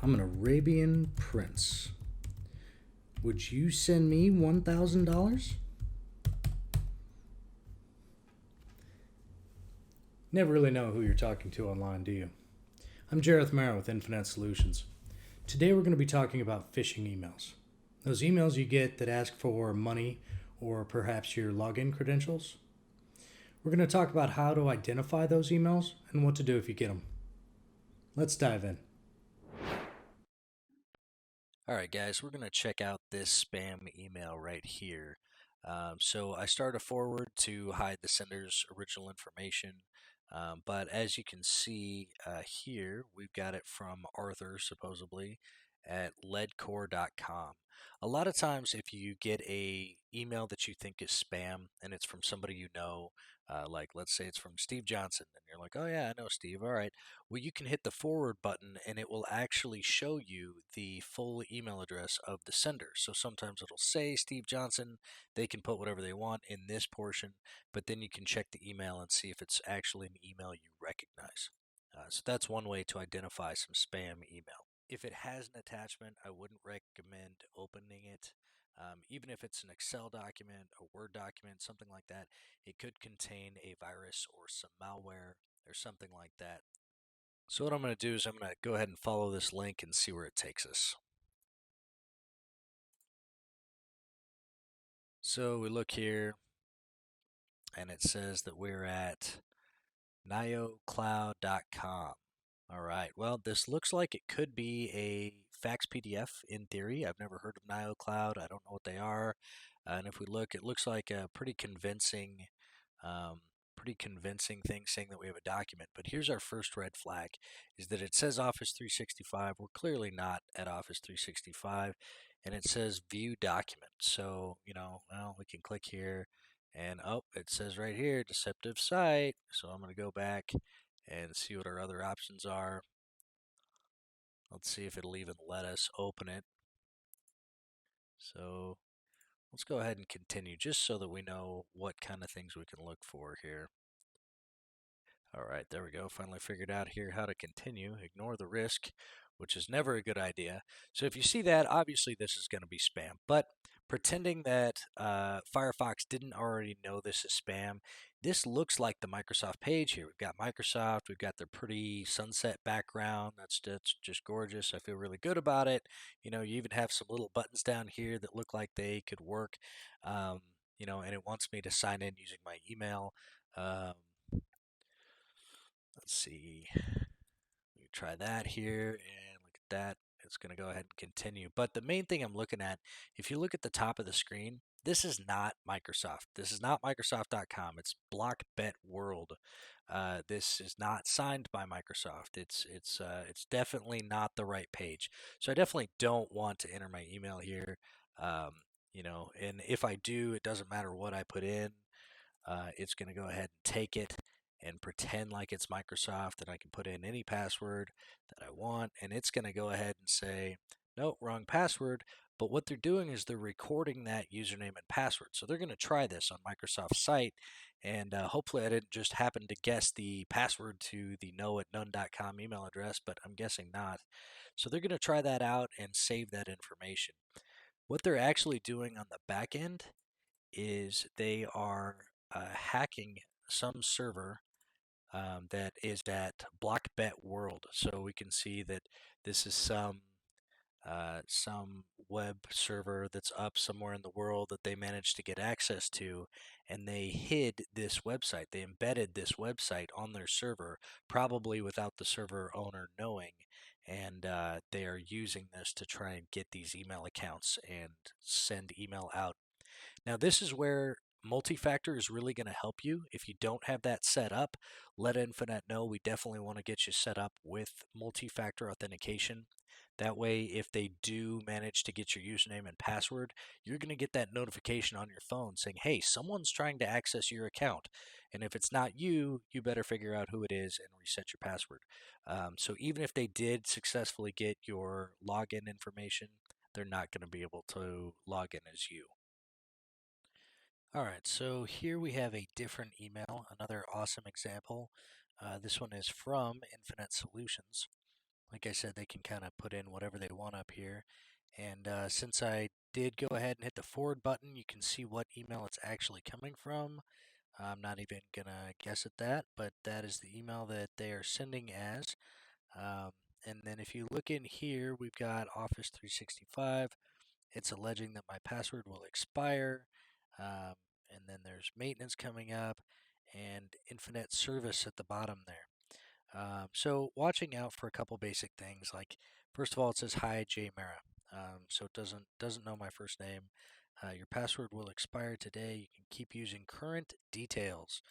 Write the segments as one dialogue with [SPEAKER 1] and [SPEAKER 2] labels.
[SPEAKER 1] I'm an Arabian prince. Would you send me $1,000? Never really know who you're talking to online, do you? I'm Jareth Mara with Infinite Solutions. Today we're going to be talking about phishing emails. Those emails you get that ask for money or perhaps your login credentials. We're going to talk about how to identify those emails and what to do if you get them. Let's dive in.
[SPEAKER 2] All right, guys, we're going to check out this spam email right here. So I started a forward to hide the sender's original information, but as you can see here, we've got it from Arthur, supposedly, at leadcore.com. A lot of times, if you get a email that you think is spam and it's from somebody you know, like let's say it's from Steve Johnson, and you're like, oh yeah, I know Steve. All right, well, you can hit the forward button and it will actually show you the full email address of the sender. So sometimes it'll say Steve Johnson. They can put whatever they want in this portion, but then you can check the email and see if it's actually an email you recognize. So that's one way to identify some spam email. If it has an attachment, I wouldn't recommend opening it. Even if it's an Excel document, a Word document, something like that, it could contain a virus or some malware or something like that. So what I'm going to do is I'm going to go ahead and follow this link and see where it takes us. So we look here and it says that we're at niocloud.com. All right, well, this looks like it could be a fax PDF in theory. I've never heard of NioCloud. I don't know what they are. And if we look, it looks like a um, pretty convincing thing saying that we have a document. But here's our first red flag, is that it says Office 365. We're clearly not at Office 365. And it says view document. So, well, we can click here and it says right here, deceptive site. So I'm going to go back and see what our other options are. Let's see if it'll even let us open it. So let's go ahead and continue just so that we know what kind of things we can look for here. All right, there we go. Finally figured out here how to continue. Ignore the risk, which is never a good idea. So if you see that, obviously this is going to be spam. But pretending that Firefox didn't already know this is spam, this looks like the Microsoft page here. We've got Microsoft. We've got their pretty sunset background. That's just gorgeous. I feel really good about it. You even have some little buttons down here that look like they could work. And it wants me to sign in using my email. Um, Let's see. We try that here and look at that. It's going to go ahead and continue. But the main thing I'm looking at, if you look at the top of the screen, this is not Microsoft. This is not Microsoft.com. It's Blockbet World. This is not signed by Microsoft. It's definitely not the right page. So I definitely don't want to enter my email here. And if I do, it doesn't matter what I put in. It's going to go ahead and take it and pretend like it's Microsoft, and I can put in any password that I want, and it's going to go ahead and say, nope, wrong password. But what they're doing is they're recording that username and password. So they're going to try this on Microsoft's site, and hopefully I didn't just happen to guess the password to the know@none.com email address, but I'm guessing not. So they're going to try that out and save that information. What they're actually doing on the back end is they are hacking some server that is at Blockbet World. So we can see that this is some web server that's up somewhere in the world that they managed to get access to, and they hid this website. They embedded this website on their server, probably without the server owner knowing. And they are using this to try and get these email accounts and send email out. Now, this is where multi-factor is really going to help you. If you don't have that set up, let Infinet know. We definitely want to get you set up with multi-factor authentication. That way, if they do manage to get your username and password, you're going to get that notification on your phone saying, hey, someone's trying to access your account. And if it's not you, you better figure out who it is and reset your password. So even if they did successfully get your login information, they're not going to be able to log in as you. All right, so here we have a different email, another awesome example. This one is from Infinite Solutions. Like I said, they can kind of put in whatever they want up here. And since I did go ahead and hit the forward button, you can see what email it's actually coming from. I'm not even going to guess at that, but that is the email that they are sending as. Um, and then if you look in here, we've got Office 365. It's alleging that my password will expire. Um, and then there's maintenance coming up and infinite service at the bottom there. So watching out for a couple basic things, like first of all, it says hi J Mara, so it doesn't know my first name. Your password will expire today. You can keep using current details.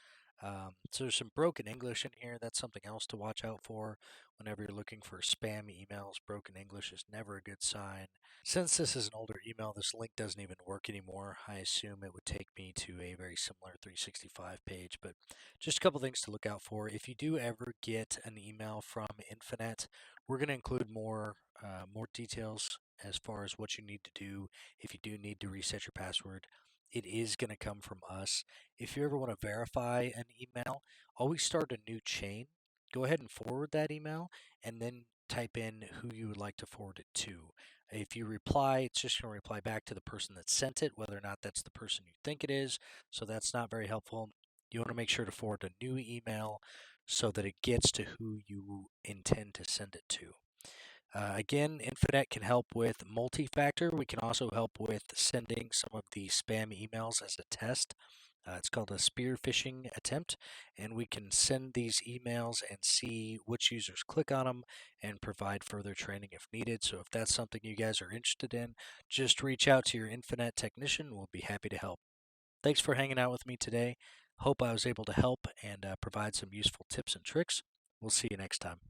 [SPEAKER 2] So there's some broken English in here. That's something else to watch out for whenever you're looking for spam emails. Broken English is never a good sign. Since this is an older email, this link doesn't even work anymore. I assume it would take me to a very similar 365 page, but just a couple things to look out for. If you do ever get an email from Infinet, we're going to include more details as far as what you need to do if you do need to reset your password. It is going to come from us. If you ever want to verify an email, always start a new chain. Go ahead and forward that email and then type in who you would like to forward it to. If you reply, it's just going to reply back to the person that sent it, whether or not that's the person you think it is. So that's not very helpful. You want to make sure to forward a new email so that it gets to who you intend to send it to. Again, Infinet can help with multi-factor. We can also help with sending some of the spam emails as a test. It's called a spear phishing attempt, and we can send these emails and see which users click on them and provide further training if needed. So if that's something you guys are interested in, just reach out to your Infinet technician. We'll be happy to help. Thanks for hanging out with me today. Hope I was able to help and provide some useful tips and tricks. We'll see you next time.